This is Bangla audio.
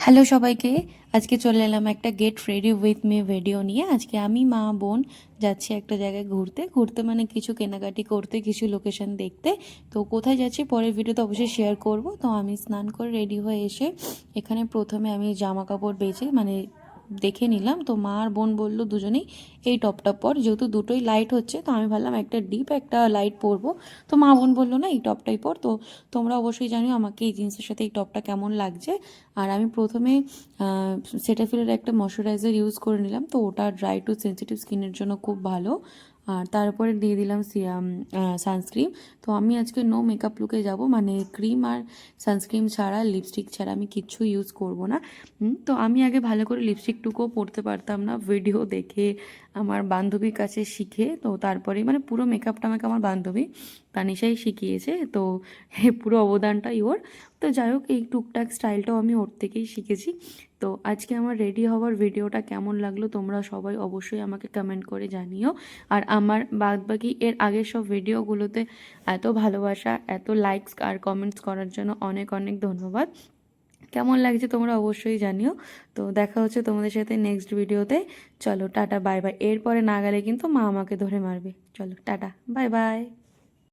হ্যালো সবাইকে। আজকে চলে এলাম একটা get ready with me video নিয়ে। আজকে আমি মা বোন যাচ্ছি একটা জায়গায় ঘুরতে ঘুরতে মানে কিছু কেনাকাটি করতে, কিছু লোকেশন দেখতে। তো কোথায় যাচ্ছি পরের ভিডিওতে অবশ্যই শেয়ার করব। তো আমি স্নান করে রেডি হয়ে এসে এখানে প্রথমে আমি জামা কাপড় বেছে মানে দেখে নিলাম। তো মা আর বোন বললো দুজনেই এই টপটা পর, যেহেতু দুটোই লাইট হচ্ছে তো আমি ভাবলাম একটা ডিপ একটা লাইট পরবো। তো মা বোন বললো না এই টপটাই পর। তো তোমরা অবশ্যই জানো আমাকে এই জিন্সের সাথে এই টপটা কেমন লাগছে। আর আমি প্রথমে সেটাফিলের একটা ময়শ্চারাইজার ইউজ করে নিলাম। তো ওটা ড্রাই টু সেন্সিটিভ স্কিনের জন্য খুব ভালো। আর তারপরে দিয়ে দিলাম সানস্ক্রিন। তো আমি আজকে নো মেকআপ লুকে যাব, মানে ক্রিম আর সানস্ক্রিন ছাড়া, লিপস্টিক ছাড়া আমি কিচ্ছু ইউজ করব না। তো আমি আগে ভালো করে লিপস্টিকটুকুও পরতে পারতাম না, ভিডিও দেখে আমার বান্ধবীর কাছে শিখে। তো তারপরে মানে পুরো মেকআপটা আমাকে আমার বান্ধবী তানিশাই শিখিয়েছে। তো পুরো অবদানটাই ওর। তো যাই হোক, এই টুকটাক স্টাইলটাও আমি ওর থেকেই শিখেছি। তো আজকে আমার রেডি হওয়ার ভিডিওটা কেমন লাগলো তোমরা সবাই অবশ্যই আমাকে কমেন্ট করে জানিও। আর আমার বাদবাকি এর আগের সব ভিডিওগুলোতে এত ভালোবাসা, এত লাইকস আর কমেন্টস করার জন্য অনেক অনেক ধন্যবাদ। কেমন লাগছে তোমরা অবশ্যই জানিও। তো দেখা হচ্ছে তোমাদের সাথে নেক্সট ভিডিওতে। চলো টাটা বাই বাই। এরপরে না গেলে কিন্তু মা আমাকে ধরে মারবে। চলো টাটা বাই বাই।